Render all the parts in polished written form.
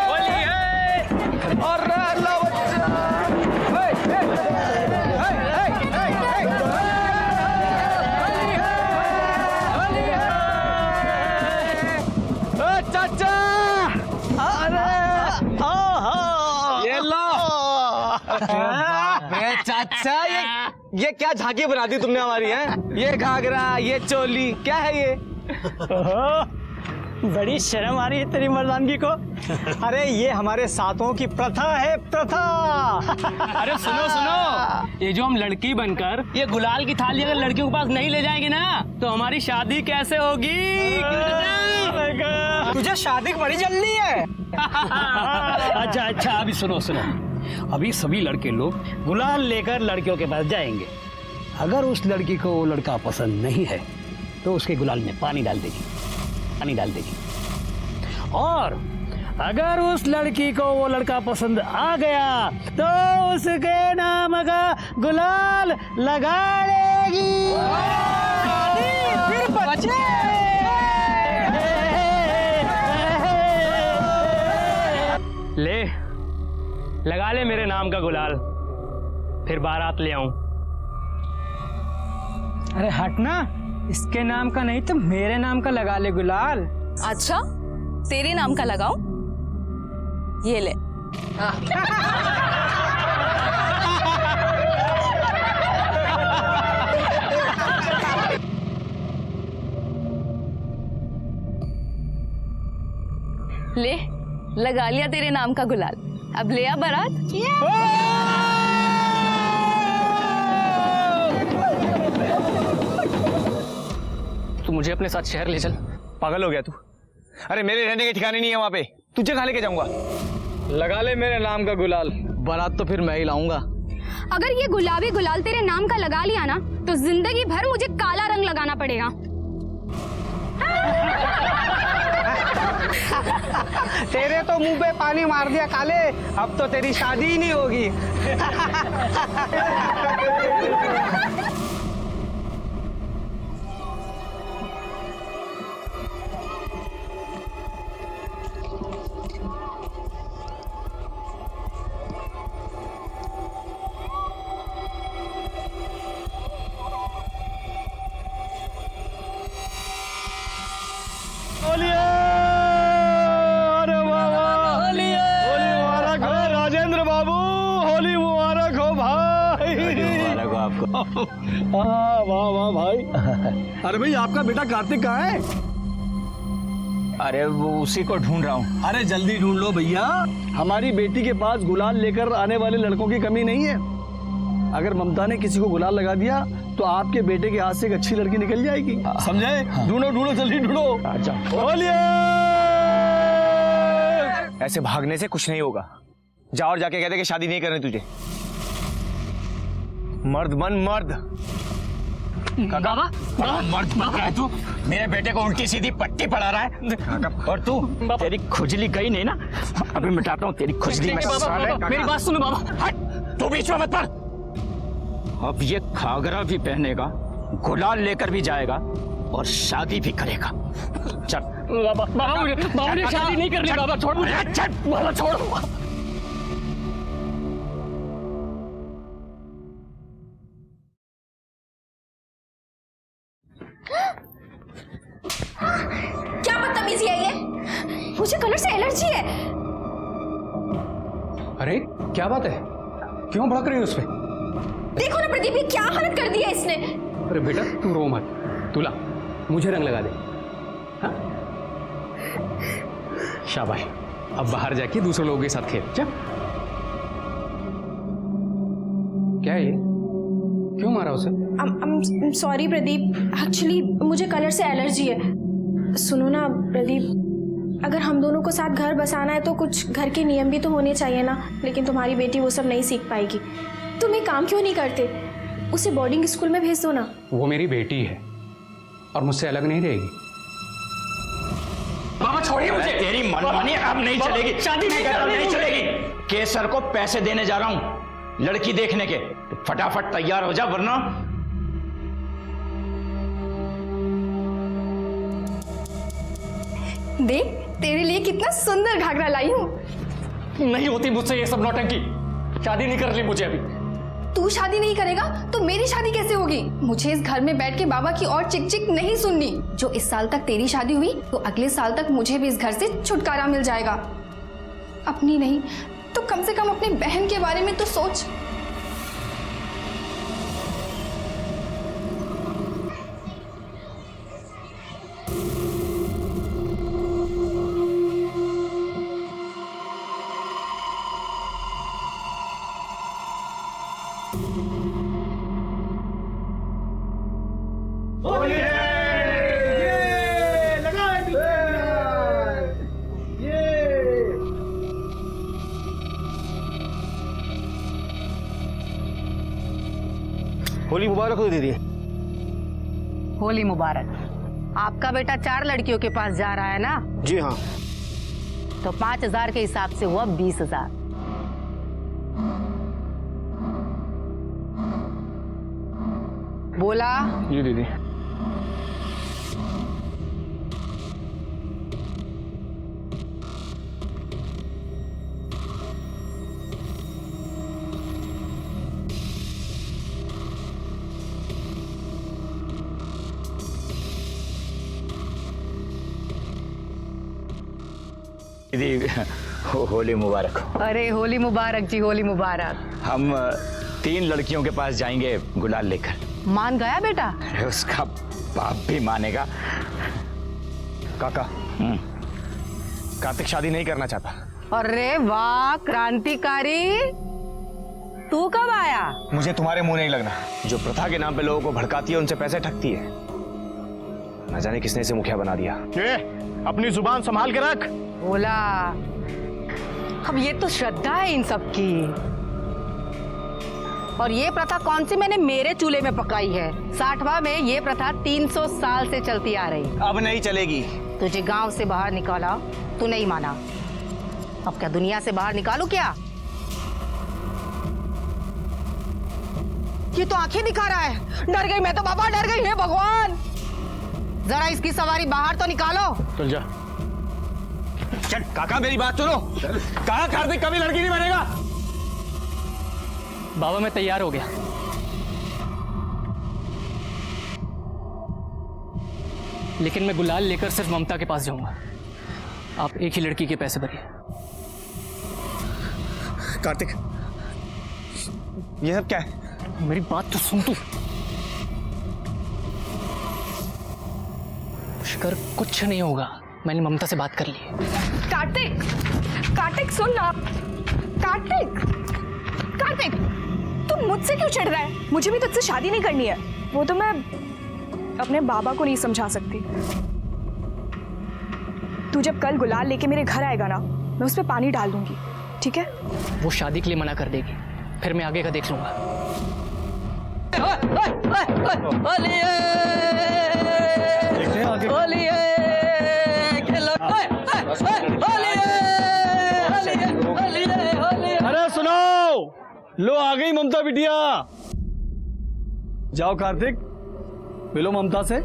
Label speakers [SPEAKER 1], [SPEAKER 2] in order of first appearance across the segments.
[SPEAKER 1] होली है। और ला बच्चा। हे, हे, हे, हे, हे, हे। होली है। ओ चाचा, अरे ये लो। अरे चाचा, ये क्या झांकी बना दी तुमने हमारी है? ये घाघरा, ये चोली, क्या है ये?
[SPEAKER 2] बड़ी शर्म आ रही है तेरी मर्दानगी को। अरे ये हमारे साथों की प्रथा है, प्रथा।
[SPEAKER 3] अरे सुनो सुनो, ये जो हम लड़की बनकर ये गुलाल की थाली अगर लड़कियों के पास नहीं ले जाएंगे ना तो हमारी शादी कैसे होगी?
[SPEAKER 2] तुझे शादी की बड़ी जल्दी है।
[SPEAKER 3] अच्छा अच्छा, अभी सुनो सुनो, अभी सभी लड़के लोग गुलाल लेकर लड़कियों के पास जाएंगे। अगर उस लड़की को वो लड़का पसंद नहीं है तो उसके गुलाल में पानी डाल देगी, पानी डाल देगी। और अगर उस लड़की को वो लड़का पसंद आ गया तो उसके नाम का गुलाल लगा लेगी।
[SPEAKER 2] फिर बच्चे
[SPEAKER 3] ले लगा ले मेरे नाम का गुलाल, फिर बारात ले आऊं।
[SPEAKER 2] अरे हटना, इसके नाम का नहीं तो मेरे नाम का लगा ले गुलाल।
[SPEAKER 4] अच्छा, तेरे नाम का लगाऊं? ये ले। ले, लगा लिया तेरे नाम का गुलाल। अब ले आ बारात।
[SPEAKER 3] तू मुझे अपने साथ शहर ले चल।
[SPEAKER 1] पागल हो गया तू? अरे मेरे रहने के ठिकाने नहीं है वहां पे, तुझे कहाँ लेके जाऊंगा? लगा ले मेरे नाम का गुलाल, बारात तो फिर मैं ही लाऊंगा।
[SPEAKER 5] अगर ये गुलाबी गुलाल तेरे नाम का लगा लिया ना तो जिंदगी भर मुझे काला रंग लगाना पड़ेगा।
[SPEAKER 2] तेरे तो मुंह पे पानी मार दिया काले, अब तो तेरी शादी ही नहीं होगी।
[SPEAKER 1] अरे वाह वाह, होली मुबारक हो राजेंद्र बाबू, होली मुबारक हो भाई। मुबारक हो आपको। वाह वाह भाई। अरे भाई आपका बेटा कार्तिक कहाँ है?
[SPEAKER 6] अरे वो उसी को ढूंढ रहा हूँ।
[SPEAKER 1] अरे जल्दी ढूंढ लो भैया, हमारी बेटी के पास गुलाल लेकर आने वाले लड़कों की कमी नहीं है। अगर ममता ने किसी को गुलाल लगा दिया तो आपके बेटे के हाथ से एक अच्छी लड़की निकल जाएगी, समझे? ढूंढो ढूंढो, जल्दी ढूंढो। बोलिए। ऐसे भागने से कुछ नहीं होगा, जा और जाके कहते कि शादी नहीं करनी तुझे। मर्द बन मर्द।
[SPEAKER 6] बाबा मर्द मत रहा है तू, मेरे बेटे को उल्टी सीधी पट्टी पढ़ा रहा है। और तू, तेरी खुजली गई नहीं ना? अभी मिटाता हूँ तेरी खुजली।
[SPEAKER 3] मेरी बात सुनो बाबा।
[SPEAKER 6] हट, तू बीच में मत पड़। अब ये घाघरा भी पहनेगा, गुलाल लेकर भी जाएगा और शादी भी करेगा। चल
[SPEAKER 3] बाबा, बाबा मुझे शादी नहीं करनी। बाबा छोड़ मुझे।
[SPEAKER 6] चल बाबा छोड़।
[SPEAKER 5] क्या बदतमीजी है ये? मुझे कलर से एलर्जी है।
[SPEAKER 7] अरे क्या बात है, क्यों भड़क रही है उस पे?
[SPEAKER 5] देखो ना प्रदीप, ये क्या हालत कर दी है इसने।
[SPEAKER 7] अरे बेटा तू रो मत, तुला मुझे रंग लगा दे। हाँ? शाबाश, अब बाहर जाके दूसरे लोगों के साथ खेल। जा। क्या है ये, क्यों मारा उसे?
[SPEAKER 8] सॉरी प्रदीप, एक्चुअली मुझे कलर से एलर्जी है। सुनो ना प्रदीप, अगर हम दोनों को साथ घर बसाना है तो कुछ घर के नियम भी तो होने चाहिए ना। लेकिन तुम्हारी बेटी वो सब नहीं सीख पाएगी। तुम एक काम क्यों नहीं करते, उसे बोर्डिंग स्कूल में भेज दो ना।
[SPEAKER 7] वो मेरी बेटी है और मुझसे अलग नहीं रहेगी।
[SPEAKER 6] बाबा छोड़िए मुझे। तेरी मनमानी अब नहीं चलेगी, शादी नहीं चलेगी। केसर को पैसे देने जा रहा हूँ लड़की देखने के, तो फटाफट तैयार हो जा वरना।
[SPEAKER 8] देख
[SPEAKER 5] तेरे लिए कितना सुंदर घाघरा लाई हूँ।
[SPEAKER 7] नहीं होती मुझसे ये सब नौटंकी। शादी नहीं कर ली मुझे अभी।
[SPEAKER 5] तू शादी नहीं करेगा तो मेरी शादी कैसे होगी? मुझे इस घर में बैठ के बाबा की और चिक चिक नहीं सुननी। जो इस साल तक तेरी शादी हुई तो अगले साल तक मुझे भी इस घर से छुटकारा मिल जाएगा। अपनी नहीं तो कम से कम अपनी बहन के बारे में तो सोच।
[SPEAKER 9] होली मुबारक हो दीदी।
[SPEAKER 10] होली मुबारक। आपका बेटा 4 लड़कियों के पास जा रहा है ना?
[SPEAKER 9] जी हाँ।
[SPEAKER 10] तो 5,000 के हिसाब से हुआ 20,000। बोला?
[SPEAKER 9] जी दीदी।
[SPEAKER 6] दीदी होली मुबारक हो।
[SPEAKER 10] अरे होली मुबारक जी, होली मुबारक।
[SPEAKER 6] हम 3 लड़कियों के पास जाएंगे गुलाल लेकर।
[SPEAKER 10] मान गया बेटा?
[SPEAKER 6] उसका बाप भी मानेगा।
[SPEAKER 9] काका, कार्तिक शादी नहीं करना चाहता।
[SPEAKER 10] अरे वाह क्रांतिकारी, तू कब आया?
[SPEAKER 9] मुझे तुम्हारे मुंह नहीं लगना। जो प्रथा के नाम पे लोगों को भड़काती है, उनसे पैसे ठगती है। न जाने किसने इसे मुखिया बना दिया। अपनी जुबान संभाल के रख।
[SPEAKER 10] बोला। अब ये तो श्रद्धा है इन सब की। और ये प्रथा कौन सी मैंने मेरे चूल्हे में पकाई है? 60वां में ये प्रथा 300 साल से चलती आ रही।
[SPEAKER 9] अब नहीं चलेगी।
[SPEAKER 10] तुझे गांव से बाहर निकाला, तू नहीं माना। अब क्या दुनिया से बाहर निकालू क्या? ये तो आंखें दिखा रहा है। डर गई मैं तो बाबा, डर गई। हे भगवान, जरा इसकी सवारी बाहर तो निकालो।
[SPEAKER 9] चल जा। चल काका, मेरी बात सुनो। कहा कार्तिक कभी लड़की नहीं बनेगा।
[SPEAKER 7] बाबा मैं तैयार हो गया। लेकिन मैं गुलाल लेकर सिर्फ ममता के पास जाऊंगा। आप एक ही लड़की के पैसे भरिए।
[SPEAKER 9] कार्तिक, यह सब क्या है?
[SPEAKER 7] मेरी बात तो सुन तू। पुष्कर, कुछ नहीं होगा। मैंने ममता से बात कर ली है।
[SPEAKER 5] कार्तिक, कार्तिक सुन ना। कार्तिक, कार्तिक, तू मुझसे क्यों चिढ़ रहा है? मुझे भी तुझसे शादी नहीं करनी है। वो तो मैं अपने बाबा को नहीं समझा सकती। तू जब कल गुलाल लेके मेरे घर आएगा ना, मैं उस पर पानी डाल दूंगी, ठीक है?
[SPEAKER 7] वो शादी के लिए मना कर देगी, फिर मैं आगे का देख लूंगा।
[SPEAKER 1] अरे सुनो, लो आ गई ममता बिटिया। जाओ कार्तिक, मिलो ममता से।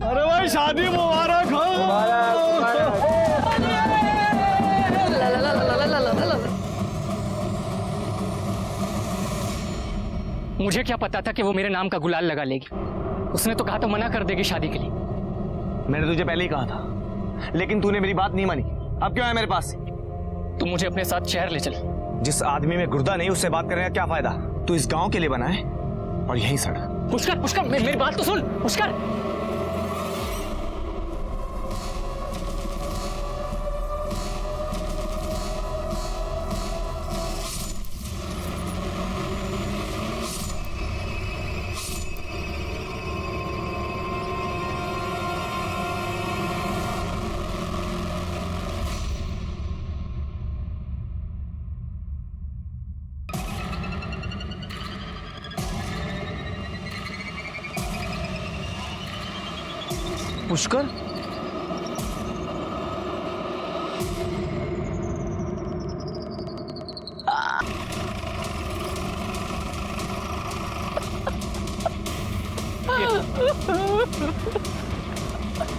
[SPEAKER 1] अरे भाई शादी मुबारक हो।
[SPEAKER 7] मुझे क्या पता था कि वो मेरे नाम का गुलाल लगा लेगी। उसने तो कहा था मना कर देगी शादी के लिए।
[SPEAKER 9] मैंने तुझे पहले ही कहा था, लेकिन तूने मेरी बात नहीं मानी। अब क्यों आया मेरे पास?
[SPEAKER 7] तू मुझे अपने साथ शहर ले चल।
[SPEAKER 9] जिस आदमी में गुर्दा नहीं, उससे बात करने का क्या फायदा? तू इस गांव के लिए बना है और यहीं सड़।
[SPEAKER 7] पुष्कर, पुष्कर, मेरी बात तो सुन। पुष्कर,
[SPEAKER 9] पुष्कर?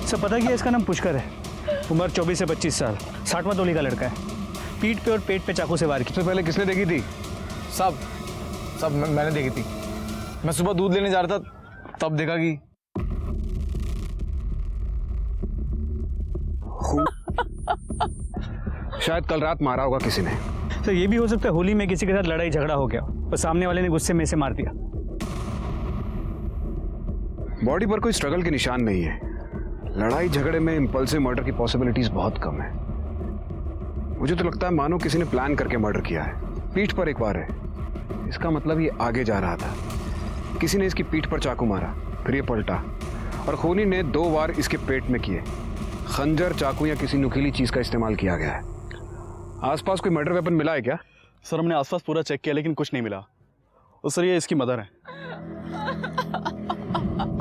[SPEAKER 2] सर पता क्या, इसका नाम पुष्कर है। उम्र 24 से 25 साल, 60वां तोली का लड़का है। पीठ पे और पेट पे चाकू से वार की।
[SPEAKER 9] सबसे पहले किसने देखी थी? सब मैंने देखी थी। मैं सुबह दूध लेने जा रहा था, तब देखा कि शायद कल रात मारा होगा किसी ने।
[SPEAKER 2] सर ये भी हो सकता है होली में किसी के साथ लड़ाई झगड़ा हो गया और सामने वाले ने गुस्से में से मार दिया।
[SPEAKER 9] बॉडी पर कोई स्ट्रगल के निशान नहीं है। लड़ाई झगड़े में इंपल्सिव मर्डर की पॉसिबिलिटीज बहुत कम है। मुझे तो लगता है मानो किसी ने प्लान करके मर्डर किया है। पीठ पर एक बार है, इसका मतलब ये आगे जा रहा था। किसी ने इसकी पीठ पर चाकू मारा, फिर ये पलटा और खूनी ने 2 वार इसके पेट में किए। खंजर, चाकू या किसी नुकीली चीज का इस्तेमाल किया गया है। आसपास कोई मर्डर वेपन मिला है क्या?
[SPEAKER 1] सर हमने आसपास पूरा चेक किया लेकिन कुछ नहीं मिला। और सर ये इसकी मदर है।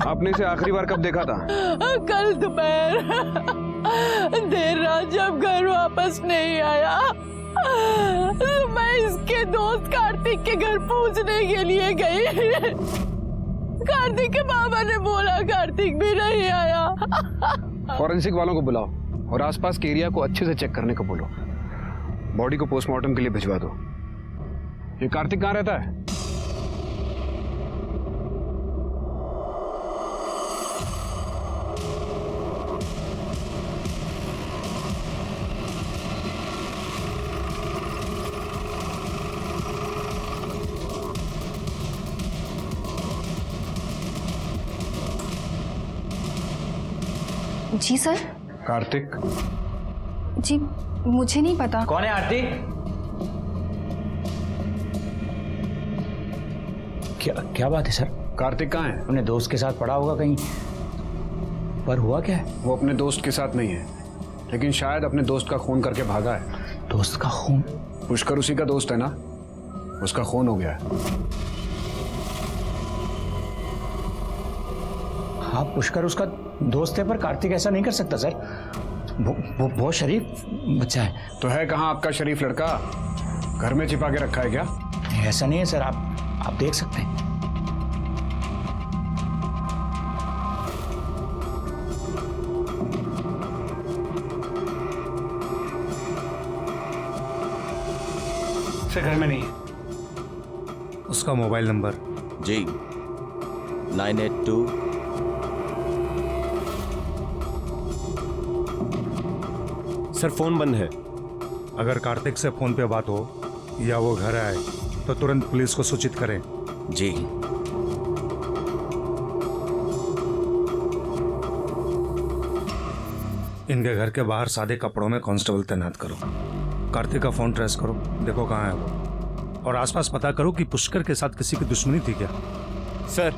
[SPEAKER 9] आपने इसे आखिरी बार कब देखा था?
[SPEAKER 10] कल दोपहर देर रात जब घर वापस नहीं आया तो मैं इसके दोस्त कार्तिक के घर पूछने के लिए गई। कार्तिक के बाबा ने बोला कार्तिक भी नहीं आया।
[SPEAKER 9] फॉरेंसिक वालों को बुलाओ और आसपास के एरिया को अच्छे से चेक करने को बोलो। बॉडी को पोस्टमार्टम के लिए भिजवा दो। ये कार्तिक कहाँ रहता है?
[SPEAKER 5] जी सर।
[SPEAKER 9] कार्तिक?
[SPEAKER 5] जी मुझे नहीं पता।
[SPEAKER 6] कौन है आरती?
[SPEAKER 3] क्या बात है सर?
[SPEAKER 9] कार्तिक कहाँ है?
[SPEAKER 3] अपने दोस्त के साथ पड़ा होगा कहीं। पर हुआ क्या है?
[SPEAKER 9] वो अपने दोस्त के साथ नहीं है, लेकिन शायद अपने दोस्त का खून करके भागा है।
[SPEAKER 3] दोस्त का खून?
[SPEAKER 9] पुष्कर उसी का दोस्त है ना, उसका खून हो गया है।
[SPEAKER 3] हाँ पुष्कर उसका दोस्त है, पर कार्तिक ऐसा नहीं कर सकता सर। वो बहुत शरीफ बच्चा है।
[SPEAKER 9] तो है कहाँ आपका शरीफ लड़का? घर में छिपा के रखा है क्या?
[SPEAKER 3] ऐसा नहीं है सर, आप देख सकते हैं।
[SPEAKER 2] सर घर में नहीं है।
[SPEAKER 11] उसका मोबाइल नंबर?
[SPEAKER 12] जी 982।
[SPEAKER 11] सर फोन बंद है। अगर कार्तिक से फोन पे बात हो या वो घर आए तो तुरंत पुलिस को सूचित करें।
[SPEAKER 12] जी।
[SPEAKER 11] इनके घर के बाहर सादे कपड़ों में कांस्टेबल तैनात करो। कार्तिक का फोन ट्रेस करो, देखो कहाँ है वो। और आसपास पता करो कि पुष्कर के साथ किसी की दुश्मनी थी क्या।
[SPEAKER 12] सर।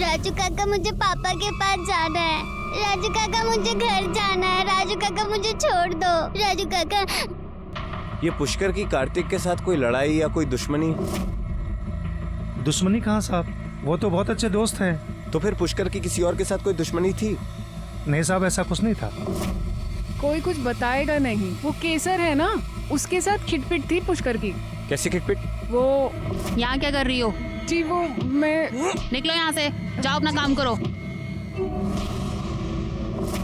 [SPEAKER 13] राजू काका मुझे पापा के पास जाना है। राजू काका मुझे घर जाना है। राजू काका मुझे छोड़ दो। राजू काका।
[SPEAKER 12] ये पुष्कर की कार्तिक के साथ कोई लड़ाई या कोई दुश्मनी?
[SPEAKER 11] दुश्मनी कहाँ साहब, वो तो बहुत अच्छे दोस्त हैं।
[SPEAKER 12] तो फिर पुष्कर की किसी और के साथ कोई दुश्मनी थी?
[SPEAKER 11] नहीं साहब, ऐसा कुछ नहीं था।
[SPEAKER 14] कोई कुछ बताएगा नहीं। वो केसर है ना, उसके साथ खिटपिट थी पुष्कर की।
[SPEAKER 12] कैसे खिटपिट?
[SPEAKER 14] वो
[SPEAKER 4] यहाँ क्या कर रही हो?
[SPEAKER 14] जी वो मैं।
[SPEAKER 4] निकलो यहाँ से, जाओ अपना काम करो।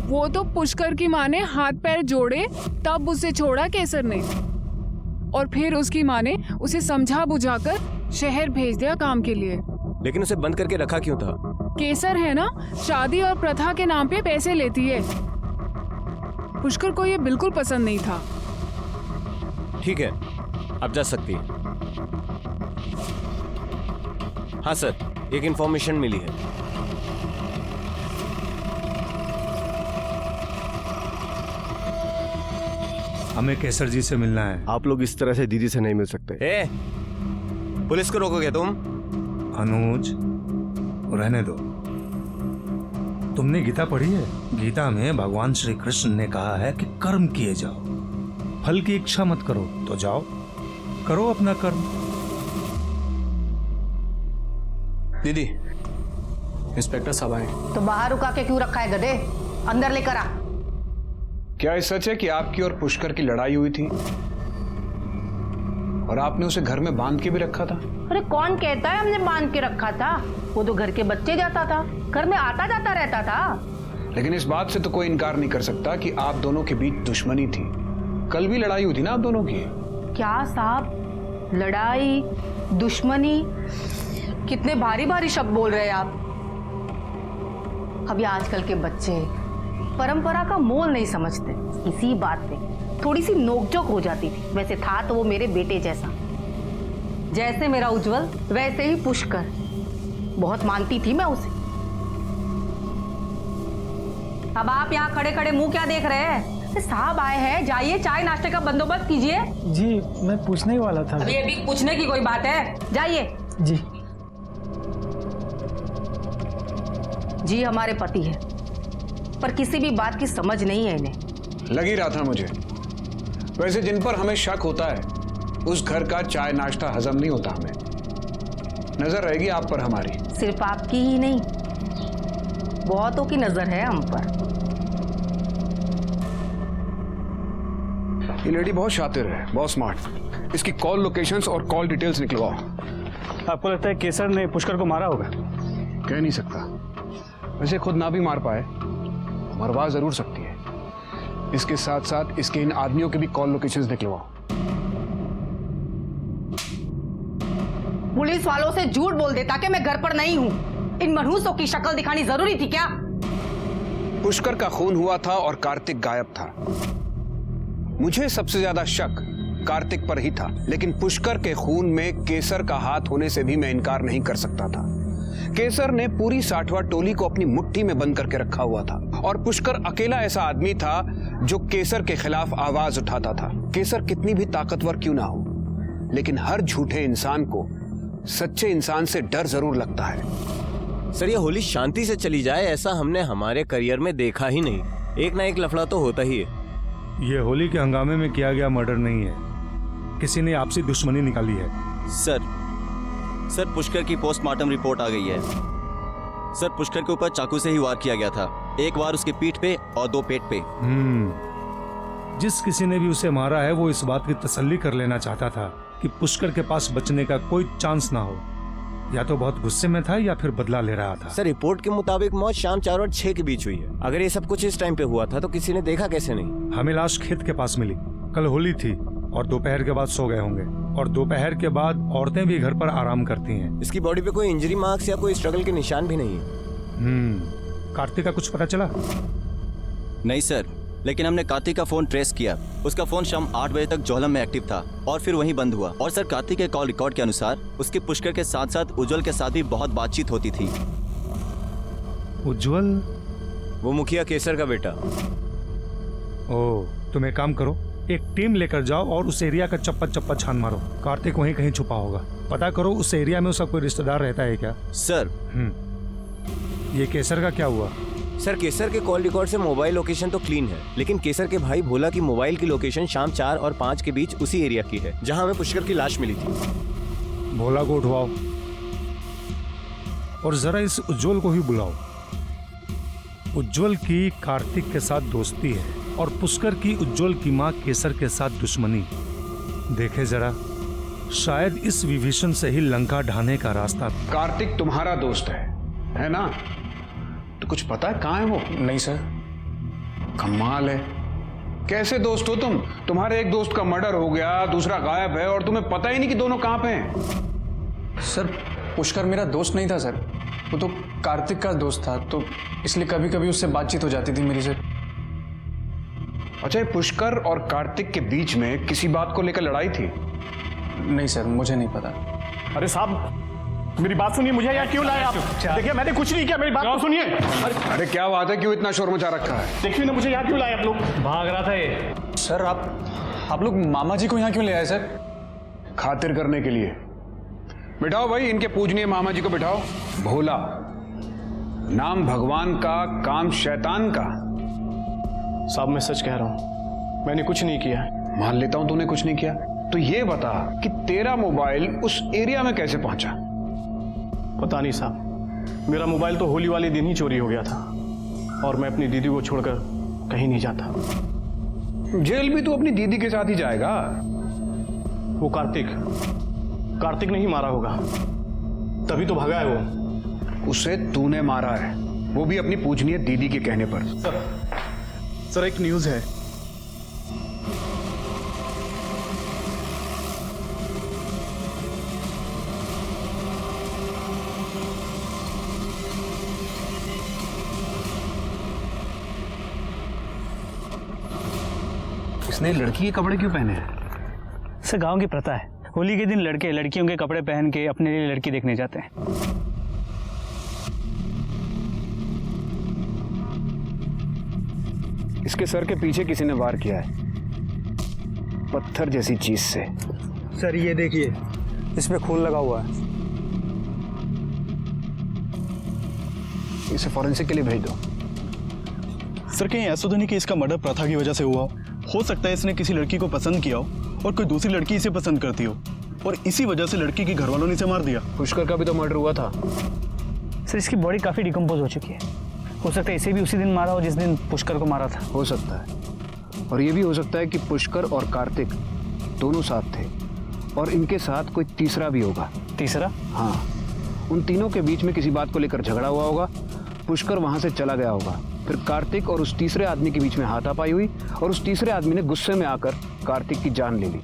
[SPEAKER 14] वो तो पुष्कर की माँ ने हाथ पैर जोड़े तब उसे छोड़ा केसर ने, और फिर उसकी माँ ने उसे समझा बुझाकर शहर भेज दिया काम के लिए।
[SPEAKER 12] लेकिन उसे बंद करके रखा क्यों था?
[SPEAKER 14] केसर है ना, शादी और प्रथा के नाम पे पैसे लेती है। पुष्कर को ये बिल्कुल पसंद नहीं था।
[SPEAKER 12] ठीक है, अब जा सकती है। हाँ सर, एक इंफॉर्मेशन मिली है।
[SPEAKER 11] हमें केसर जी से मिलना है।
[SPEAKER 12] आप लोग इस तरह से दीदी से नहीं मिल सकते। पुलिस को रोकोगे तुम?
[SPEAKER 11] अनुज रहने दो। तुमने गीता पढ़ी है? गीता में भगवान श्री कृष्ण ने कहा है कि कर्म किए जाओ, फल की इच्छा मत करो। तो जाओ करो अपना कर्म।
[SPEAKER 9] दीदी
[SPEAKER 15] इंस्पेक्टर साहब आए।
[SPEAKER 16] तो बाहर रुका के क्यों रखा है गधे? अंदर लेकर आ।
[SPEAKER 9] क्या ये सच है कि आपकी और पुष्कर की लड़ाई हुई थी और आपने उसे घर में बांध के भी रखा था?
[SPEAKER 16] अरे कौन कहता है हमने बांध के रखा था? वो तो घर के बच्चे जाता था, घर में आता जाता रहता था।
[SPEAKER 9] लेकिन इस बात से तो कोई इनकार नहीं कर सकता कि आप दोनों के बीच दुश्मनी थी। कल भी लड़ाई हुई थी ना आप दोनों की?
[SPEAKER 16] क्या साहब, लड़ाई, दुश्मनी, कितने भारी भारी शब्द बोल रहे हैं आप। अभी आजकल के बच्चे परंपरा का मोल नहीं समझते। इसी बात पे थोड़ी सी नोकझोंक हो जाती थी। वैसे था तो वो मेरे बेटे जैसा, जैसे मेरा उज्जवल वैसे ही पुष्कर। बहुत मानती थी मैं उसे। अब आप यहाँ खड़े खड़े मुंह क्या देख रहे हैं? साहब आए हैं, जाइए चाय नाश्ते का बंदोबस्त कीजिए।
[SPEAKER 2] जी मैं पूछने ही वाला था।
[SPEAKER 16] ये भी पूछने की कोई बात है? जाइए।
[SPEAKER 2] जी
[SPEAKER 16] जी हमारे पति है, पर किसी भी बात की समझ नहीं है इन्हें।
[SPEAKER 9] लग ही रहा था मुझे। वैसे जिन पर हमें शक होता है उस घर का चाय नाश्ता हजम नहीं होता हमें। नजर रहेगी आप पर हमारी।
[SPEAKER 16] सिर्फ आपकी ही नहीं, बहुतों की नजर है हम पर।
[SPEAKER 9] ये लेडी बहुत शातिर है, बहुत स्मार्ट। इसकी कॉल लोकेशंस और कॉल डिटेल्स निकलवाओ।
[SPEAKER 2] आपको लगता है केसर ने पुष्कर को मारा होगा?
[SPEAKER 9] कह नहीं सकता। वैसे खुद ना भी मार पाए, मरवा जरूर सकती है। इसके साथ साथ इसके इन आदमियों के भी कॉल लोकेशंस निकलवाओ।
[SPEAKER 16] पुलिस वालों से झूठ बोल देता कि मैं घर पर नहीं हूँ। इन मनहूसों की शक्ल दिखानी जरूरी थी क्या?
[SPEAKER 9] पुष्कर का खून हुआ था और कार्तिक गायब था। मुझे सबसे ज्यादा शक कार्तिक पर ही था, लेकिन पुष्कर के खून में केसर का हाथ होने से भी मैं इनकार नहीं कर सकता था। केसर ने पूरी 60वां टोली को अपनी मुट्ठी में बंद करके रखा हुआ था और पुष्कर अकेला ऐसा आदमी था जो केसर के खिलाफ आवाज उठाता था। केसर कितनी भी ताकतवर क्यों ना हो, लेकिन हर झूठे इंसान को सच्चे इंसान से डर जरूर लगता है।
[SPEAKER 12] सर ये होली शांति से चली जाए ऐसा हमने हमारे करियर में देखा ही नहीं। एक ना एक लफड़ा तो होता ही है।
[SPEAKER 11] ये होली के हंगामे में किया गया मर्डर नहीं है, किसी ने आपसी दुश्मनी निकाली है।
[SPEAKER 17] सर पुष्कर की पोस्टमार्टम रिपोर्ट आ गई है। सर पुष्कर के ऊपर चाकू से ही वार किया गया था। एक वार उसके पीठ पे और 2 पेट पे।
[SPEAKER 11] जिस किसी ने भी उसे मारा है वो इस बात की तसल्ली कर लेना चाहता था कि पुष्कर के पास बचने का कोई चांस ना हो। या तो बहुत गुस्से में था या फिर बदला ले रहा था।
[SPEAKER 12] सर रिपोर्ट के मुताबिक मौत शाम 4 और 6 के बीच हुई है। अगर ये सब कुछ इस टाइम पे हुआ था तो किसी ने देखा कैसे नहीं?
[SPEAKER 11] हमें लाश खेत के पास मिली। कल होली थी और दोपहर के बाद सो गए होंगे, और दोपहर के बाद औरतें भी घर पर आराम करती हैं।
[SPEAKER 12] इसकी बॉडी पे कोई इंजरी मार्क्स या कोई स्ट्रगल के निशान भी नहीं है।
[SPEAKER 11] कार्तिक का कुछ पता चला?
[SPEAKER 17] नहीं सर, लेकिन हमने कार्तिक का फोन ट्रेस किया। उसका फोन शाम 8 बजे तक जोलम में एक्टिव था और फिर वहीं बंद हुआ। और सर कार्तिक के कॉल रिकॉर्ड के अनुसार उसके पुष्कर के साथ साथ उज्जवल के साथ भी बहुत बातचीत होती थी।
[SPEAKER 11] उज्जवल?
[SPEAKER 12] वो मुखिया केसर का बेटा।
[SPEAKER 11] ओह, तुम एक काम करो, एक टीम लेकर जाओ और उस एरिया का चप्पा छान मारो। कार्तिक वहीं कहीं छुपा होगा। पता करो उस एरिया में उसका कोई रिश्तेदार रहता है क्या?
[SPEAKER 17] सर
[SPEAKER 11] ये केसर का क्या हुआ?
[SPEAKER 12] सर केसर के कॉल रिकॉर्ड से मोबाइल लोकेशन तो क्लीन है, लेकिन केसर के भाई भोला की मोबाइल की लोकेशन शाम 4 और 5 के बीच उसी एरिया की है जहां हमें पुष्कर की लाश मिली थी।
[SPEAKER 11] भोला को उठवाओ और जरा इस उज्जवल को भी बुलाओ। उज्जवल की कार्तिक के साथ दोस्ती है और पुष्कर की उज्जवल की मां केसर के साथ दुश्मनी। देखे जरा, शायद इस विभीषण से ही लंका ढाने का रास्ता।
[SPEAKER 9] कार्तिक तुम्हारा दोस्त है ना? तो कुछ पता है कहाँ है वो?
[SPEAKER 15] नहीं सर।
[SPEAKER 9] कमाल है, कैसे दोस्त हो तुम? तुम्हारे एक दोस्त का मर्डर हो गया, दूसरा गायब है और तुम्हें पता ही नहीं कि दोनों कहाँ पे हैं।
[SPEAKER 15] सर पुष्कर मेरा दोस्त नहीं था सर, वो तो कार्तिक का दोस्त था, तो इसलिए कभी कभी उससे बातचीत हो जाती थी मेरी सर।
[SPEAKER 9] अच्छा, पुष्कर और कार्तिक के बीच में किसी बात को लेकर लड़ाई थी?
[SPEAKER 15] नहीं सर, मुझे नहीं पता।
[SPEAKER 1] अरे साहब मेरी बात सुनिए, मुझे यहाँ क्यों लाए आप? देखिए मैंने कुछ नहीं किया, मेरी बात तो सुनिए।
[SPEAKER 9] अरे क्या बात है, क्यों इतना शोर मचा रखा है?
[SPEAKER 1] देखिए ना, मुझे यहाँ क्यों लाए आप लोग?
[SPEAKER 2] भाग रहा था ये।
[SPEAKER 15] सर आप लोग मामा जी को यहाँ क्यों ले आए सर?
[SPEAKER 9] खातिर करने के लिए। बिठाओ भाई, इनके पूजनीय मामा जी को बिठाओ। भोला नाम भगवान का, काम शैतान का।
[SPEAKER 15] साहब मैं सच कह रहा हूँ, मैंने कुछ नहीं किया।
[SPEAKER 9] मान लेता हूं तूने कुछ नहीं किया, तो ये बता कि तेरा मोबाइल उस एरिया में कैसे पहुंचा?
[SPEAKER 15] पता नहीं साहब,
[SPEAKER 2] मेरा मोबाइल तो होली वाले दिन ही चोरी हो गया था और मैं अपनी दीदी को छोड़कर कहीं नहीं जाता।
[SPEAKER 9] जेल भी तू अपनी दीदी के साथ ही जाएगा।
[SPEAKER 2] वो कार्तिक ने ही मारा होगा, तभी तो भागा है वो।
[SPEAKER 9] उसे तूने मारा है, वो भी अपनी पूजनीय दीदी के कहने पर।
[SPEAKER 2] सर एक न्यूज़ है।
[SPEAKER 9] इसने लड़की के कपड़े क्यों पहने हैं?
[SPEAKER 2] सर गांव की प्रथा है, होली के दिन लड़के लड़कियों के कपड़े पहन के अपने लिए लड़की देखने जाते हैं।
[SPEAKER 9] इसके सर के पीछे किसी ने वार किया है, पत्थर जैसी चीज से।
[SPEAKER 2] सर ये देखिए, इसमें खून लगा हुआ है।
[SPEAKER 9] इसे फॉरेंसिक के लिए भेज दो।
[SPEAKER 18] सर कहीं ऐसा तो नहीं कि इसका मर्डर प्रथा की वजह से हुआ हो सकता है इसने किसी लड़की को पसंद किया हो और कोई दूसरी लड़की इसे पसंद करती हो और इसी वजह से लड़की के घर वालों ने इसे मार दिया।
[SPEAKER 9] पुष्कर का भी तो मर्डर हुआ था।
[SPEAKER 2] सर इसकी बॉडी काफी डिकम्पोज हो चुकी है, हो सकता है इसे भी उसी दिन मारा हो जिस दिन पुष्कर को मारा था।
[SPEAKER 9] हो सकता है, और ये भी हो सकता है कि पुष्कर और कार्तिक दोनों साथ थे और इनके साथ कोई तीसरा भी होगा।
[SPEAKER 2] तीसरा?
[SPEAKER 9] हाँ, उन तीनों के बीच में किसी बात को लेकर झगड़ा हुआ होगा, पुष्कर वहां से चला गया होगा, फिर कार्तिक और उस तीसरे आदमी के बीच में हाथापाई हुई और उस तीसरे आदमी ने गुस्से में आकर कार्तिक की जान ले ली।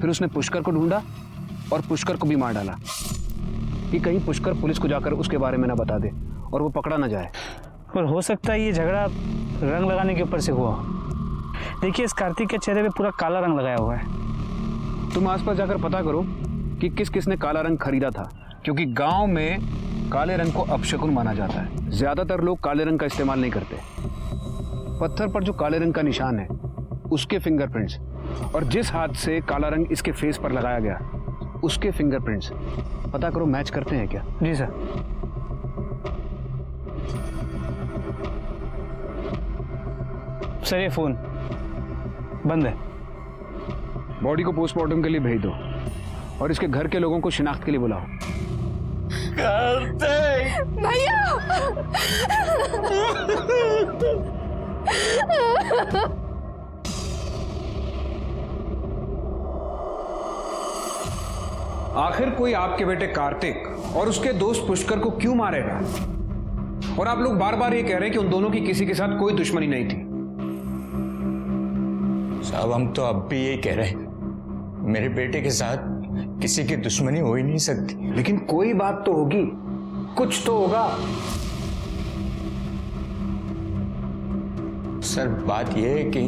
[SPEAKER 9] फिर उसने पुष्कर को ढूंढा और पुष्कर को भी मार डाला कि कहीं पुष्कर पुलिस को जाकर उसके बारे में ना बता दे और वो पकड़ा ना जाए।
[SPEAKER 2] और हो सकता है ये झगड़ा रंग लगाने के ऊपर से हुआ। देखिए इस कार्तिक के चेहरे पे पूरा काला रंग लगाया हुआ है।
[SPEAKER 9] तुम आसपास जाकर पता करो कि किस किसने काला रंग खरीदा था, क्योंकि गांव में काले रंग को अपशकुन माना जाता है। ज्यादातर लोग काले रंग का इस्तेमाल नहीं करते। पत्थर पर जो काले रंग का निशान है उसके फिंगरप्रिंट्स और जिस हाथ से काला रंग इसके फेस पर लगाया गया उसके फिंगरप्रिंट्स पता करो मैच करते हैं क्या?
[SPEAKER 2] जी सर। सर ये फोन बंद है।
[SPEAKER 9] बॉडी को पोस्टमार्टम के लिए भेज दो और इसके घर के लोगों को शिनाख्त के लिए बुलाओ।
[SPEAKER 10] भैया
[SPEAKER 9] आखिर कोई आपके बेटे कार्तिक और उसके दोस्त पुष्कर को क्यों मारेगा? और आप लोग बार बार ये कह रहे हैं कि उन दोनों की किसी के साथ कोई दुश्मनी नहीं थी।
[SPEAKER 6] साहब हम तो अब भी यही कह रहे हैं, मेरे बेटे के साथ किसी की दुश्मनी हो ही नहीं सकती।
[SPEAKER 9] लेकिन कोई बात तो होगी, कुछ तो होगा।
[SPEAKER 6] सर बात यह है कि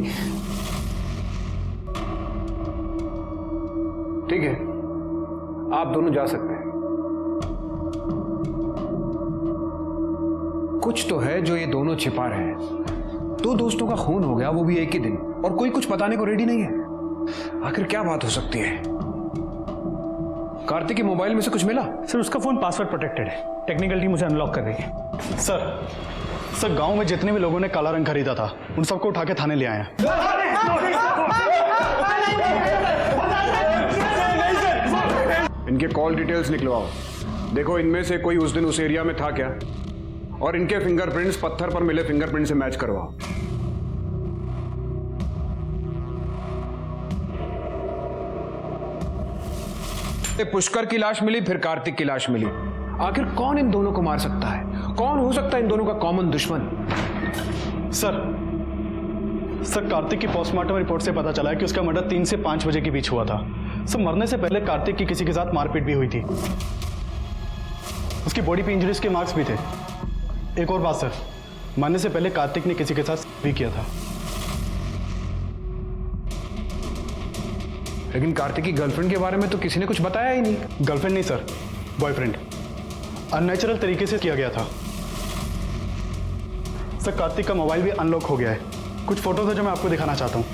[SPEAKER 9] ठीक है, आप दोनों जा सकते हैं। कुछ तो है जो ये दोनों छिपा रहे हैं। दो दोस्तों का खून हो गया, वो भी एक ही दिन, और कोई कुछ बताने को रेडी नहीं है। आखिर क्या बात हो सकती है? कार्तिक के मोबाइल में से कुछ मिला?
[SPEAKER 2] सर उसका फोन पासवर्ड प्रोटेक्टेड है, टेक्निकल टीम उसे अनलॉक कर रही है।
[SPEAKER 18] सर गांव में जितने भी लोगों ने काला रंग खरीदा था उन सबको उठा के थाने ले आए हैं।
[SPEAKER 9] इनके कॉल डिटेल्स निकलवाओ, देखो इनमें से कोई उस दिन उस एरिया में था क्या, और इनके फिंगरप्रिंट्स पत्थर पर मिले फिंगरप्रिंट से मैच करवाओ। पुष्कर की लाश मिली, फिर कार्तिक की लाश मिली। आखिर कौन इन दोनों को मार सकता है? कौन हो सकता है इन दोनों का कॉमन दुश्मन?
[SPEAKER 18] सर कार्तिक की पोस्टमार्टम रिपोर्ट से पता चला है कि उसका मर्डर 3 से 5 बजे के बीच हुआ था। सर मरने से पहले कार्तिक की किसी के साथ मारपीट भी हुई थी। उसकी बॉडी पे इंजरीज के मार्क्स भी थे। एक और बात सर, मरने से पहले कार्तिक ने किसी के साथ भी किया था।
[SPEAKER 9] लेकिन कार्तिक की गर्लफ्रेंड के बारे में तो किसी ने कुछ बताया ही नहीं।
[SPEAKER 18] गर्लफ्रेंड नहीं सर, बॉयफ्रेंड। अननेचुरल तरीके से किया गया था। सर कार्तिक का मोबाइल भी अनलॉक हो गया है। कुछ फोटोज है जो मैं आपको दिखाना चाहता हूँ।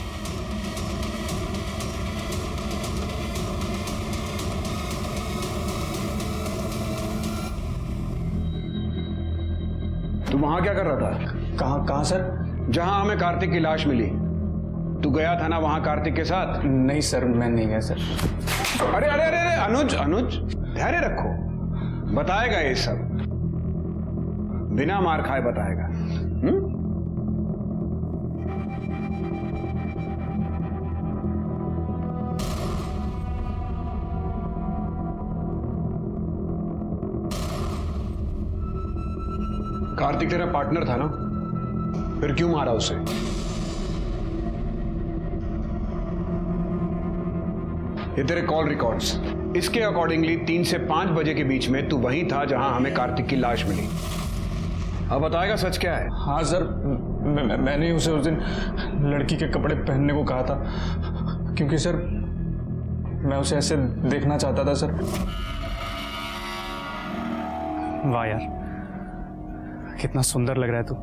[SPEAKER 9] तू वहां क्या कर रहा था?
[SPEAKER 15] कहाँ सर?
[SPEAKER 9] जहां हमें कार्तिक की लाश मिली, तू गया था ना वहां कार्तिक के साथ?
[SPEAKER 15] नहीं सर, मैं नहीं गया सर।
[SPEAKER 9] अरे अरे अरे अरे अनुज, धैर्य रखो। बताएगा ये सब, बिना मार खाए बताएगा। कार्तिक तेरा पार्टनर था ना, फिर क्यों मारा उसे? ये तेरे कॉल रिकॉर्ड्स, इसके अकॉर्डिंगली 3 से 5 बजे के बीच में तू वहीं था जहां हमें कार्तिक की लाश मिली। अब बताएगा सच क्या है?
[SPEAKER 15] हाँ सर, मैंने उसे उस दिन लड़की के कपड़े पहनने को कहा था, क्योंकि सर मैं उसे ऐसे देखना चाहता था सर।
[SPEAKER 2] वाह यार, कितना सुंदर लग रहा है तू।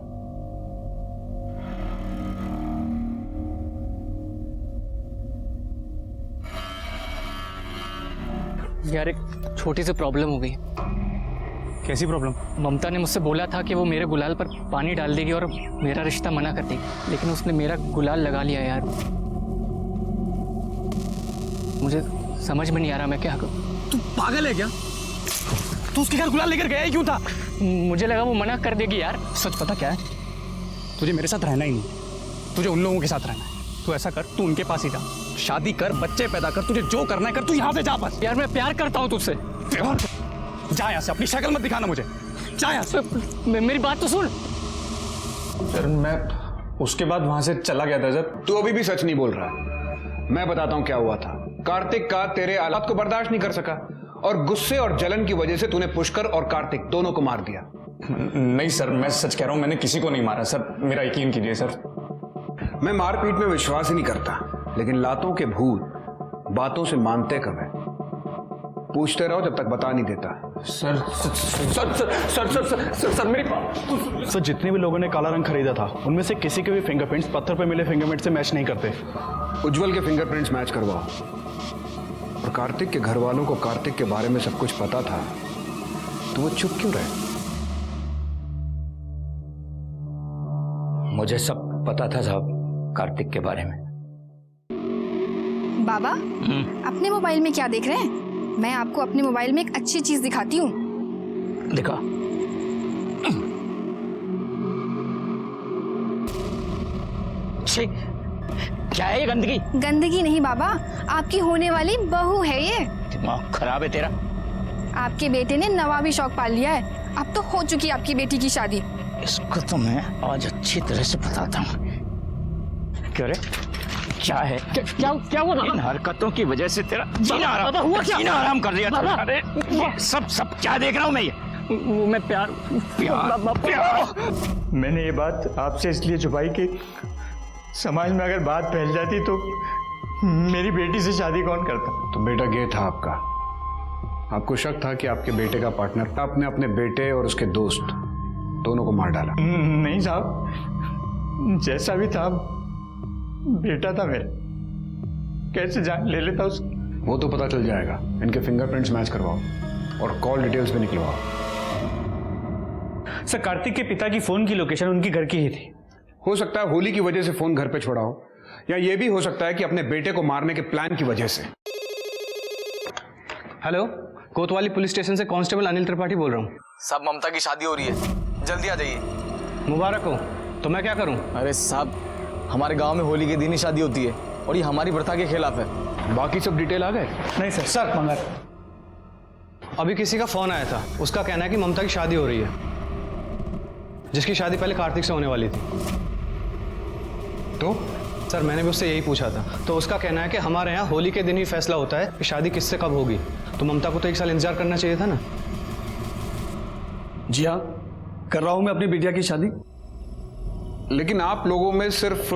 [SPEAKER 7] यार एक छोटी सी प्रॉब्लम हो गई।
[SPEAKER 2] कैसी प्रॉब्लम?
[SPEAKER 7] ममता ने मुझसे बोला था कि वो मेरे गुलाल पर पानी डाल देगी और मेरा रिश्ता मना कर देगी, लेकिन उसने मेरा गुलाल लगा लिया यार। मुझे समझ में नहीं आ रहा मैं क्या करूं।
[SPEAKER 1] तू पागल है क्या? तू उसके घर गुलाल लेकर गया ही क्यों था?
[SPEAKER 7] मुझे लगा वो मना कर देगी यार।
[SPEAKER 2] सच पता क्या है? तुझे मेरे साथ रहना ही नहीं, तुझे उन लोगों के साथ रहना है। तू ऐसा कर, तू उनके पास ही जा, शादी कर, बच्चे पैदा कर, तुझे जो करना है कर, तू यहाँ से जा बस।
[SPEAKER 7] यार मैं प्यार करता हूँ तुझसे।
[SPEAKER 2] जा यहाँ से, अपनी शक्ल मत दिखाना मुझे, जा यहाँ से।
[SPEAKER 7] मेरी बात तो सुन।
[SPEAKER 15] सर मैं उसके बाद वहां से चला गया था सर।
[SPEAKER 9] तू अभी भी सच नहीं बोल रहा। मैं बताता हूं क्या हुआ था। कार्तिक का तेरे हालात को बर्दाश्त नहीं कर सका और गुस्से और जलन की वजह से तूने पुष्कर और कार्तिक दोनों को मार दिया।
[SPEAKER 15] नहीं सर, मैं सच कह रहा हूं, मैंने किसी को नहीं मारा सर, मेरा यकीन कीजिए सर।
[SPEAKER 9] मैं मारपीट में विश्वास ही नहीं करता, लेकिन लातों के भूत बातों से मानते कब है? पूछते रहो जब तक बता नहीं देता।
[SPEAKER 15] Sir sir sir sir sir sir sir मेरी बात।
[SPEAKER 18] सर जितने भी लोगों ने काला रंग खरीदा था उनमें से किसी के भी फिंगरप्रिंट्स पत्थर पर मिले फिंगरप्रिंट से मैच नहीं करते।
[SPEAKER 9] उज्जवल के फिंगरप्रिंट्स मैच करवाओ। और कार्तिक के घर वालों को कार्तिक के बारे में सब कुछ पता था, तो वो चुप क्यों रहे?
[SPEAKER 6] मुझे सब पता था साहब कार्तिक के बारे में।
[SPEAKER 5] बाबा, अपने मोबाइल में क्या देख रहे हैं? मैं आपको अपने मोबाइल में एक अच्छी चीज दिखाती हूँ।
[SPEAKER 6] दिखा। क्या है ये गंदगी?
[SPEAKER 5] गंदगी नहीं बाबा, आपकी होने वाली बहू है ये।
[SPEAKER 6] दिमाग खराब है तेरा।
[SPEAKER 5] आपके बेटे ने नवाबी शौक पाल लिया है। अब तो हो चुकी आपकी बेटी की शादी।
[SPEAKER 6] इसको तो मैं आज अच्छी तरह से बताता हूँ। क्या रे? क्या है? क्या हुआ? इन हरकतों की वजह से तेरा जीना आराम कर दिया। अरे सब क्या देख रहा हूँ मैं? ये
[SPEAKER 2] वो मैं प्यार मैंने ये बात आपसे इसलिए छुपाई कि समाज में अगर बात फैल जाती तो मेरी बेटी से शादी कौन करता।
[SPEAKER 9] तो बेटा गे था आपका। आपको शक था कि आपके बेटे का पार्टनर आपने अपने बेटे और उसके दोस्त दोनों को मार डाला।
[SPEAKER 2] नहीं साहब, जैसा भी था बेटा था मेरा, कैसे जान ले लेता उसकी?
[SPEAKER 9] वो तो पता चल जाएगा। इनके फिंगरप्रिंट्स मैच करवाओ और कॉल डिटेल्स भी निकलवाओ।
[SPEAKER 2] सर कार्तिक के पिता की फोन की लोकेशन उनकी घर की ही थी।
[SPEAKER 9] हो सकता है होली की वजह से फोन घर पे छोड़ा हो, या ये भी हो सकता है कि अपने बेटे को मारने के प्लान की वजह से।
[SPEAKER 2] हेलो, कोतवाली पुलिस स्टेशन से कांस्टेबल अनिल त्रिपाठी बोल रहा हूँ।
[SPEAKER 19] साहब ममता की शादी हो रही है, जल्दी आ जाइए।
[SPEAKER 2] मुबारक हो। तो मैं क्या करूँ?
[SPEAKER 19] अरे साहब, हमारे गांव में होली के दिन ही शादी होती है और ये हमारी प्रथा के खिलाफ है।
[SPEAKER 9] बाकी सब डिटेल आ गए?
[SPEAKER 2] नहीं सर। सर मगर अभी किसी का फोन आया था, उसका कहना है कि ममता की शादी हो रही है, जिसकी शादी पहले कार्तिक से होने वाली थी।
[SPEAKER 9] तो
[SPEAKER 2] सर मैंने भी उससे यही पूछा था, तो उसका कहना है कि हमारे यहाँ होली के दिन ही फैसला होता है कि शादी किससे कब होगी। तो ममता को तो 1 साल इंतजार करना चाहिए था ना।
[SPEAKER 1] जी हाँ, कर रहा हूं मैं अपनी बिटिया की शादी।
[SPEAKER 9] लेकिन आप लोगों में सिर्फ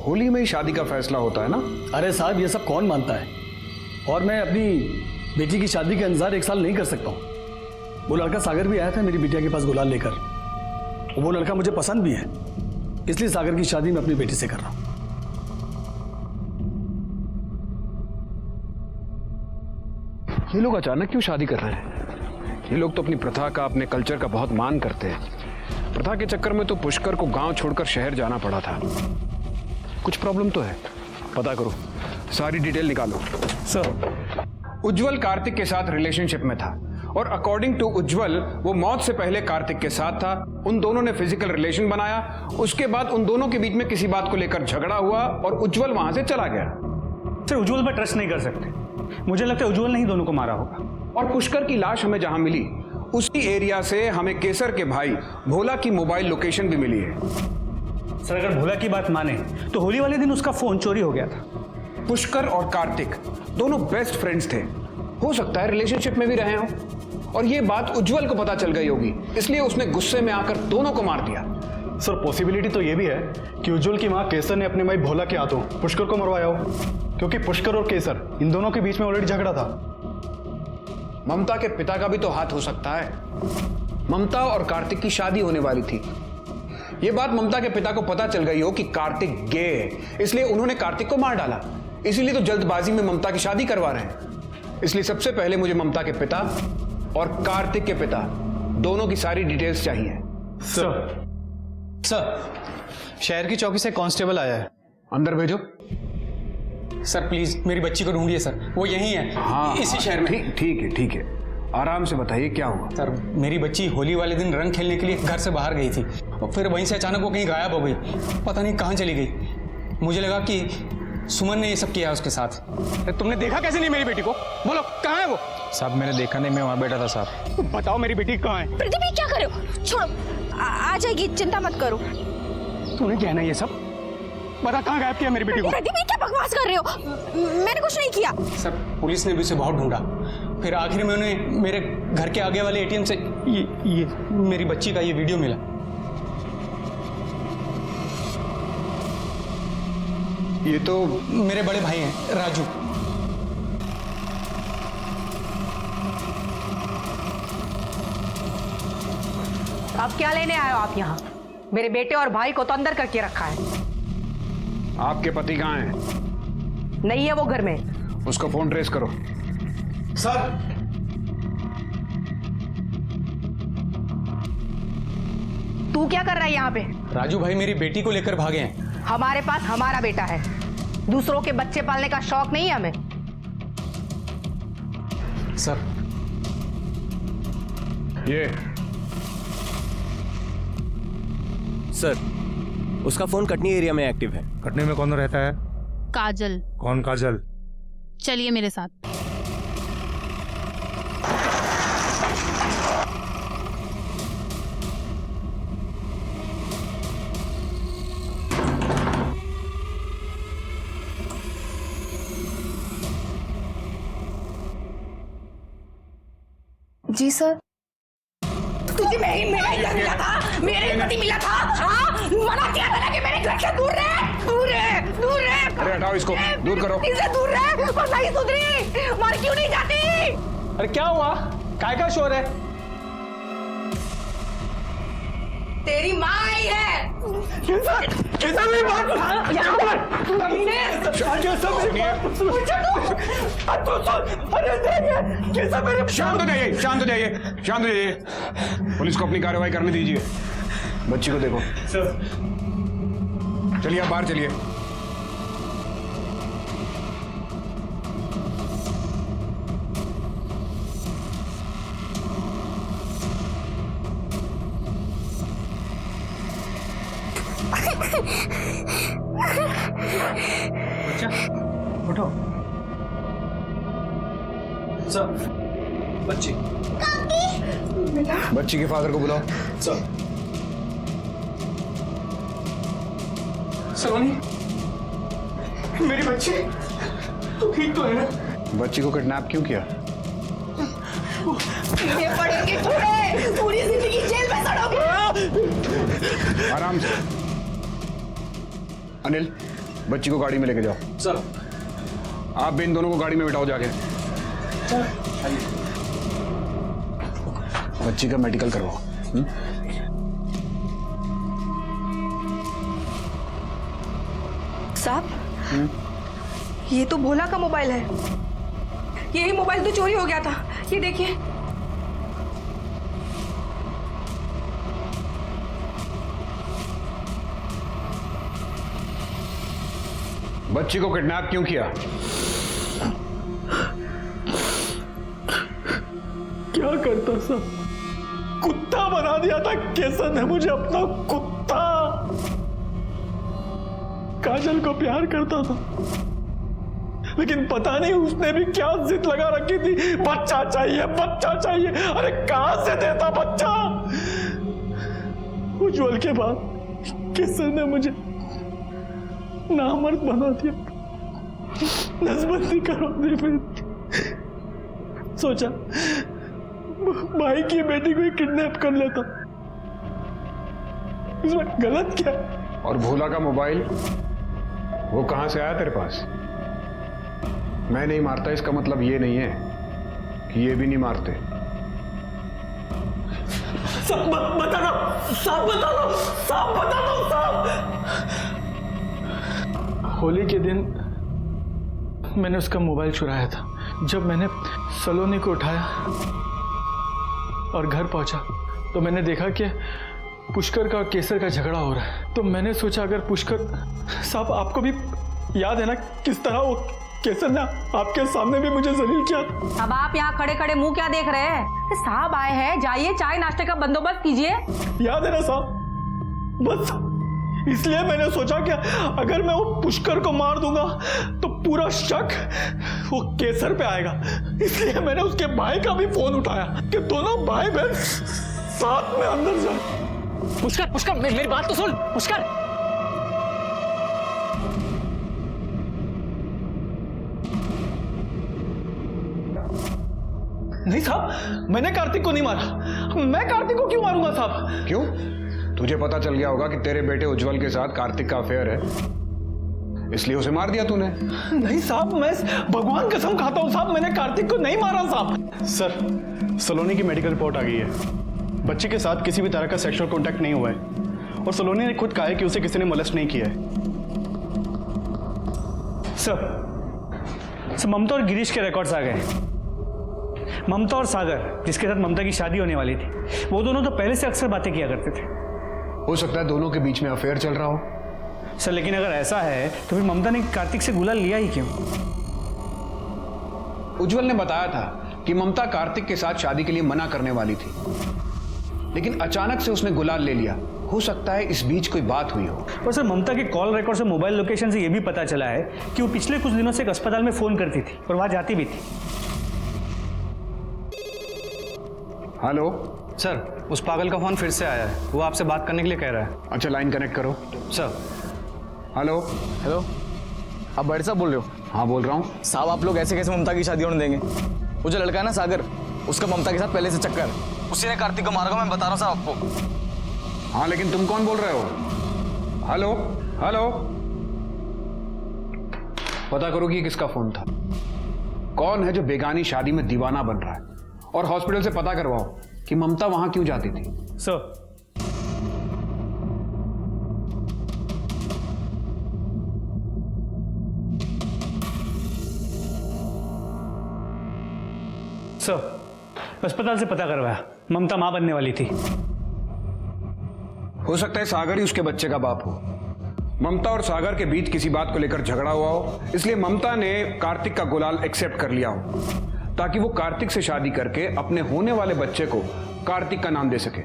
[SPEAKER 9] होली में ही शादी का फैसला होता है ना?
[SPEAKER 1] अरे साहब, ये सब कौन मानता है? और मैं अपनी बेटी की शादी के इंतजार 1 साल नहीं कर सकता हूँ। वो लड़का सागर भी आया था मेरी बिटिया के पास गुलाल लेकर। वो लड़का मुझे पसंद भी है, इसलिए सागर की शादी मैं अपनी बेटी से कर रहा हूँ।
[SPEAKER 9] ये लोग अचानक क्यों शादी कर रहे हैं? ये लोग तो अपनी प्रथा का, अपने कल्चर का बहुत मान करते हैं। प्रथा के चक्कर में तो पुष्कर को गांव छोड़कर शहर जाना पड़ा था। कुछ प्रॉब्लम तो है, पता करो, सारी डिटेल निकालो।
[SPEAKER 2] सर
[SPEAKER 9] उज्जवल कार्तिक के साथ रिलेशनशिप में था और अकॉर्डिंग टू उज्जवल वो मौत से पहले कार्तिक के साथ था। उन दोनों ने फिजिकल रिलेशन बनाया, उसके बाद उन दोनों के बीच में किसी बात को लेकर झगड़ा हुआ और उज्जवल वहां से चला गया।
[SPEAKER 2] सर उज्जवल पर ट्रस्ट नहीं कर सकते, मुझे लगता है उज्जवल ने ही दोनों को मारा होगा।
[SPEAKER 9] और पुष्कर की लाश हमें जहां मिली उसी एरिया से हमें केसर के भाई भोला की मोबाइल लोकेशन भी मिली है।
[SPEAKER 2] सर अगर भोला की बात माने तो होली वाले दिन उसका फोन चोरी हो गया था।
[SPEAKER 9] पुष्कर और कार्तिक दोनों बेस्ट फ्रेंड्स थे, हो सकता है रिलेशनशिप में भी रहे हों और ये बात उज्जवल को पता चल गई होगी, इसलिए उसने गुस्से में आकर दोनों को मार दिया।
[SPEAKER 18] सर पॉसिबिलिटी तो ये भी है कि उज्जवल की मां केसर ने अपने भाई भोला के हाथों पुष्कर को मरवाया हो, क्योंकि पुष्कर और केसर इन दोनों के बीच में ऑलरेडी झगड़ा था।
[SPEAKER 9] ममता के पिता का भी तो हाथ हो सकता है। ममता और कार्तिक की शादी होने वाली थी। ये बात ममता के पिता को पता चल गई हो कि कार्तिक गे है, इसलिए उन्होंने कार्तिक को मार डाला। इसीलिए तो जल्दबाजी में ममता की शादी करवा रहे हैं। इसलिए सबसे पहले मुझे ममता के पिता और कार्तिक के पिता दोनों की सारी डिटेल्स चाहिए।
[SPEAKER 19] सर शहर की चौकी से कांस्टेबल आया है,
[SPEAKER 9] अंदर भेजो।
[SPEAKER 2] सर प्लीज मेरी बच्ची को ढूंढिए सर, वो यहीं है।
[SPEAKER 9] हाँ
[SPEAKER 2] इसी शहर में।
[SPEAKER 9] ठीक है, आराम से बताइए क्या हुआ।
[SPEAKER 2] सर मेरी बच्ची होली वाले दिन रंग खेलने के लिए घर से बाहर गई थी और फिर वहीं से अचानक वो कहीं गायब हो गई, पता नहीं कहाँ चली गई। मुझे लगा कि सुमन ने ये सब किया उसके साथ। तुमने देखा कैसे नहीं मेरी बेटी को? बोलो कहाँ है वो?
[SPEAKER 19] साहब मैंने देखा नहीं, मैं वहाँ बैठा था साहब।
[SPEAKER 2] बताओ मेरी बेटी कहाँ है?
[SPEAKER 8] प्रदीप ये क्या कर रहे हो? छोड़ो, आ जाएगी, चिंता मत करो।
[SPEAKER 2] तूने क्या ना ये सब? बता कहाँ गायब किया मेरी बेटी को?
[SPEAKER 8] प्रदीप ये क्या बकवास कर रहे हो? मैंने कुछ नहीं किया।
[SPEAKER 2] सर पुलिस ने भी उसे बहुत ढूंढा, फिर आखिर में उन्हें मेरे घर के आगे वाले एटीएम से ये मेरी बच्ची का ये वीडियो मिला।
[SPEAKER 9] ये तो
[SPEAKER 2] मेरे बड़े भाई हैं राजू।
[SPEAKER 16] अब क्या लेने आए हो आप यहाँ? मेरे बेटे और भाई को तो अंदर करके रखा है।
[SPEAKER 9] आपके पति कहाँ हैं?
[SPEAKER 16] नहीं है वो घर में।
[SPEAKER 9] उसका फोन ट्रेस करो।
[SPEAKER 19] सर
[SPEAKER 16] तू क्या कर रहा है यहाँ पे?
[SPEAKER 2] राजू भाई मेरी बेटी को लेकर भागे हैं।
[SPEAKER 16] हमारे पास हमारा बेटा है, दूसरों के बच्चे पालने का शौक नहीं है हमें।
[SPEAKER 2] सर
[SPEAKER 9] ये
[SPEAKER 12] सर उसका फोन कटनी एरिया में एक्टिव है।
[SPEAKER 11] कटनी में कौन रहता है?
[SPEAKER 20] काजल।
[SPEAKER 11] कौन काजल?
[SPEAKER 20] चलिए मेरे साथ।
[SPEAKER 5] जी सर।
[SPEAKER 8] तुझे मिला था, मेरे पति मिला था। हाँ, मना किया था ना कि मेरे घर से दूर रहे, दूर रहे।
[SPEAKER 9] अरे हटाओ इसको, दूर करो।
[SPEAKER 8] इससे दूर रहे, पर नहीं सुधरी, मर क्यों नहीं जाती?
[SPEAKER 19] अरे क्या हुआ? काय का शोर है?
[SPEAKER 8] तेरी माँ आई है।
[SPEAKER 9] शांत हो जाइए। पुलिस को अपनी कार्रवाई करने दीजिए। बच्ची को देखो। चलिए आप बाहर चलिए।
[SPEAKER 2] बच्चा उठो।
[SPEAKER 19] सर बच्ची
[SPEAKER 9] बच्ची के फादर को बुलाओ।
[SPEAKER 19] सर सलोनी मेरी बच्ची तो ठीक तो है ना?
[SPEAKER 9] बच्ची को किडनैप क्यों किया?
[SPEAKER 8] ये पड़ेंगे पूरी जिंदगी जेल में सड़ोगे।
[SPEAKER 9] आराम से। अनिल बच्ची को गाड़ी में लेके जाओ।
[SPEAKER 19] सर
[SPEAKER 9] आप भी इन दोनों को गाड़ी में बिठाओ जाके। बच्ची का मेडिकल करवाओ।
[SPEAKER 5] साहब ये तो भोला का मोबाइल है। यही मोबाइल तो चोरी हो गया था, ये देखिए।
[SPEAKER 9] बच्ची को किडनैप क्यों किया?
[SPEAKER 18] क्या
[SPEAKER 15] सकता सर, कुत्ता बना दिया था केसर ने मुझे, अपना कुत्ता। काजल को प्यार करता था, लेकिन पता नहीं उसने भी क्या जिद लगा रखी थी, बच्चा चाहिए बच्चा चाहिए। अरे कहां से देता बच्चा? उज्जवल के बाद केसर ने मुझे नामर्द बना दिया, नसबंदी करा दी। फिर सोचा भाई की बेटी को ही किडनैप कर लेता, इसमें गलत क्या?
[SPEAKER 9] और भोला का मोबाइल वो कहां से आया तेरे पास? मैं नहीं मारता इसका मतलब ये नहीं है कि ये भी नहीं मारते।
[SPEAKER 15] साहब बता दो, साहब बता दो, साहब बता दो, साहब। होली के दिन मैंने उसका मोबाइल चुराया था। जब मैंने सलोनी को उठाया और घर पहुंचा तो मैंने देखा कि पुष्कर का और केसर का झगड़ा हो रहा है। तो मैंने सोचा अगर पुष्कर, साहब आपको भी याद है ना किस तरह वो केसर ने आपके सामने भी मुझे जलील किया।
[SPEAKER 16] अब आप यहाँ खड़े खड़े मुंह क्या देख रहे हैं? साहब आए हैं, जाइए चाय नाश्ते का बंदोबस्त कीजिए।
[SPEAKER 15] याद है ना साहब? बस इसलिए मैंने सोचा कि अगर मैं वो पुष्कर को मार दूंगा तो पूरा शक वो केसर पे आएगा। इसलिए मैंने उसके भाई का भी फोन उठाया कि दोनों भाई बहन साथ में अंदर जाए।
[SPEAKER 7] पुष्कर पुष्कर मेरी बात तो सुन। पुष्कर
[SPEAKER 15] नहीं साहब, मैंने कार्तिक को नहीं मारा। मैं कार्तिक को क्यों मारूंगा साहब?
[SPEAKER 9] क्यों? तुझे पता चल गया होगा कि तेरे बेटे उज्जवल के साथ कार्तिक का अफेयर है, इसलिए उसे मार दिया तूने।
[SPEAKER 15] नहीं साहब, मैं भगवान कसम खाता हूं साहब, मैंने कार्तिक को नहीं मारा साहब।
[SPEAKER 18] सर, सलोनी की मेडिकल रिपोर्ट आ गई है। बच्चे के साथ किसी भी तरह का सेक्सुअल कॉन्टैक्ट नहीं हुआ है और सलोनी ने खुद कहा है कि उसे किसी ने मोलेस्ट नहीं किया है।
[SPEAKER 21] सर, ममता और गिरीश के रिकॉर्ड्स आ गए। ममता और सागर, जिसके साथ ममता की शादी होने वाली थी, वो दोनों तो पहले से अक्सर बातें किया करते थे।
[SPEAKER 9] हो सकता है दोनों के बीच में अफेयर चल रहा हो।
[SPEAKER 21] सर, लेकिन अगर ऐसा है तो फिर ममता ने कार्तिक से गुलाल लिया ही क्यों?
[SPEAKER 9] उज्जवल ने बताया था कि ममता कार्तिक के साथ शादी के लिए मना करने वाली थी, लेकिन अचानक से उसने गुलाल ले लिया। हो सकता है इस बीच कोई बात हुई हो।
[SPEAKER 21] और सर, ममता के कॉल रिकॉर्ड से मोबाइल लोकेशन से यह भी पता चला है कि वो पिछले कुछ दिनों से एक अस्पताल में फोन करती थी और वहां जाती भी थी।
[SPEAKER 9] हेलो
[SPEAKER 21] सर, उस पागल का फोन फिर से आया है, वो आपसे बात करने के लिए कह रहा है।
[SPEAKER 9] अच्छा, लाइन कनेक्ट करो।
[SPEAKER 21] सर।
[SPEAKER 9] हेलो
[SPEAKER 19] हेलो, आप बड़े साहब बोल रहे हो?
[SPEAKER 9] हाँ बोल रहा हूँ।
[SPEAKER 19] साहब, आप लोग ऐसे कैसे ममता की शादी होने देंगे? वो जो लड़का है ना सागर, उसका ममता के साथ पहले से चक्कर, उसी ने कार्तिक को मारा। मैं बता रहा हूँ साहब आपको।
[SPEAKER 9] हाँ, लेकिन तुम कौन बोल रहे हो? हेलो हेलो, पता करो कि किसका फोन था, कौन है जो बेगानी शादी में दीवाना बन रहा है, और हॉस्पिटल से पता करवाओ कि ममता वहां क्यों जाती थी।
[SPEAKER 21] सर, अस्पताल से पता करवाया, ममता मां बनने वाली थी।
[SPEAKER 9] हो सकता है सागर ही उसके बच्चे का बाप हो। ममता और सागर के बीच किसी बात को लेकर झगड़ा हुआ हो, इसलिए ममता ने कार्तिक का गुलाल एक्सेप्ट कर लिया हो, ताकि वो कार्तिक से शादी करके अपने होने वाले बच्चे को कार्तिक का नाम दे सके।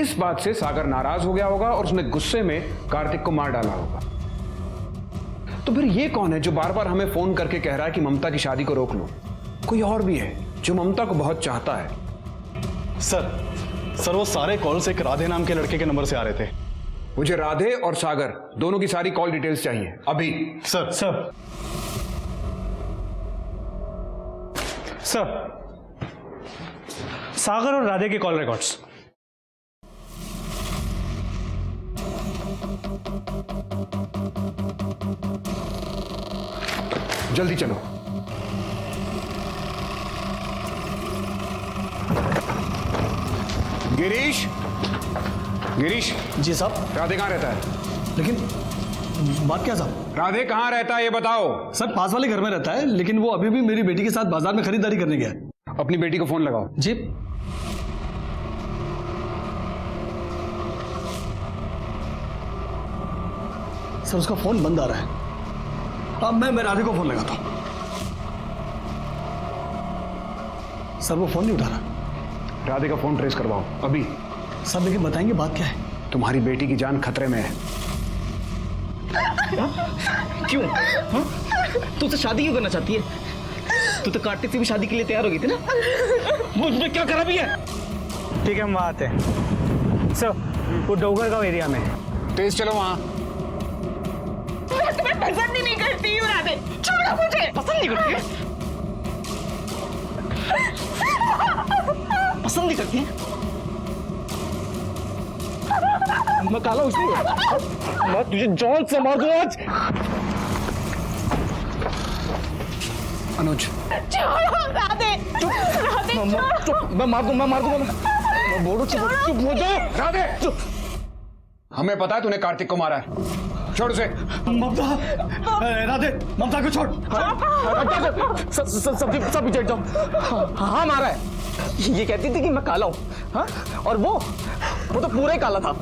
[SPEAKER 9] इस बात से सागर नाराज हो गया होगा और उसने गुस्से में कार्तिक को मार डाला होगा। तो फिर ये कौन है जो बार बार हमें फोन करके कह रहा है कि ममता की शादी को रोक लो? कोई और भी है जो ममता को बहुत चाहता है।
[SPEAKER 18] सर, वो सारे कॉल्स एक राधे नाम के लड़के के नंबर से आ रहे थे।
[SPEAKER 9] मुझे राधे और सागर दोनों की सारी कॉल डिटेल्स चाहिए अभी।
[SPEAKER 18] सर,
[SPEAKER 21] सागर और राधे के कॉल रिकॉर्ड्स।
[SPEAKER 9] जल्दी चलो। गिरीश, गिरीश।
[SPEAKER 1] जी साहब।
[SPEAKER 9] राधे कहाँ रहता है?
[SPEAKER 1] लेकिन बात क्या साहब?
[SPEAKER 9] राधे कहाँ रहता है ये बताओ।
[SPEAKER 1] सर, पास वाले घर में रहता है, लेकिन वो अभी भी मेरी बेटी के साथ बाजार में खरीदारी करने गया है।
[SPEAKER 9] अपनी बेटी को फोन लगाओ।
[SPEAKER 1] जी। सर, उसका फोन बंद आ रहा है। अब मैं राधे को फोन लगाता हूं। सर, वो फोन नहीं उठा रहा।
[SPEAKER 9] राधे का फोन ट्रेस करवाओ अभी।
[SPEAKER 1] सब लेकिन बताएंगे बात क्या है?
[SPEAKER 9] तुम्हारी बेटी की जान खतरे में है।
[SPEAKER 19] क्यों? तू उससे शादी क्यों करना चाहती है? तू तो कार्तिक से भी शादी के लिए तैयार हो गई थी ना? वो उसने क्या करा भी है?
[SPEAKER 21] ठीक है, हम वहाँ आते हैं। सर, वो डोगर गांव एरिया में।
[SPEAKER 9] तेज चलो वहाँ।
[SPEAKER 10] मैं तुम्हें पसंद ही नहीं करती हूँ राधे, छोड़ो मुझे।
[SPEAKER 19] पसंद नहीं करती है? पसंद नहीं करती है? मैं काला उसने मैं तुझे जान से मार दूं आज।
[SPEAKER 9] अनुज
[SPEAKER 10] राधे, राधे
[SPEAKER 19] चुप, मैं मार दूंगा, मैं बोलूं चुप हो जा।
[SPEAKER 9] राधे चुप। हमें पता है तूने कार्तिक को मारा है, छोड़ उसे।
[SPEAKER 1] ममता, राधे, ममता को छोड़।
[SPEAKER 19] सब पीछे हट जाओ। हाँ मारा है। ये कहती थी कि मैं काला हूँ, हाँ? और वो तो पूरा ही काला था।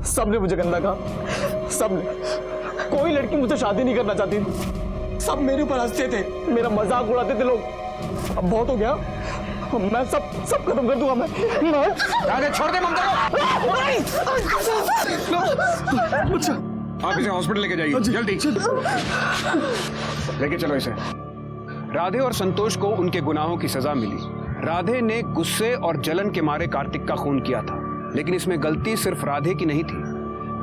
[SPEAKER 19] सबने मुझे गंदा कहा, सबने। कोई लड़की मुझसे शादी नहीं करना चाहती थी। सब मेरे ऊपर हंसते थे, मेरा मजाक उड़ाते थे लोग। अब बहुत हो गया, मैं सब खत्म कर दूंगा। मैं
[SPEAKER 9] राधे छोड़ दे ममता को। आप इसे हॉस्पिटल लेके जाइए जल्दी। लेके चलो इसे। राधे और संतोष को उनके गुनाहों की सजा मिली। राधे ने गुस्से और जलन के मारे कार्तिक का खून किया था, लेकिन इसमें गलती सिर्फ राधे की नहीं थी।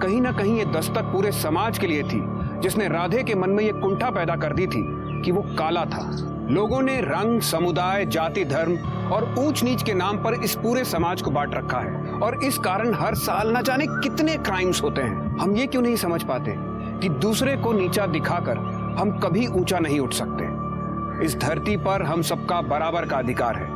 [SPEAKER 9] कहीं ना कहीं ये दस्तक पूरे समाज के लिए थी, जिसने राधे के मन में ये कुंठा पैदा कर दी थी कि वो काला था। लोगों ने रंग, समुदाय, जाति, धर्म और ऊंच नीच के नाम पर इस पूरे समाज को बांट रखा है, और इस कारण हर साल न जाने कितने क्राइम्स होते हैं। हम ये क्यों नहीं समझ पाते कि दूसरे को नीचा दिखाकर हम कभी ऊंचा नहीं उठ सकते। इस धरती पर हम सबका बराबर का अधिकार है,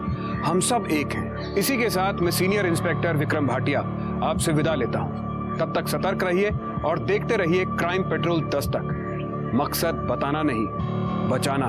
[SPEAKER 9] हम सब एक हैं। इसी के साथ मैं सीनियर इंस्पेक्टर विक्रम भाटिया आपसे विदा लेता हूं। तब तक सतर्क रहिए और देखते रहिए क्राइम पेट्रोल दस्तक। मकसद बताना नहीं, बचाना।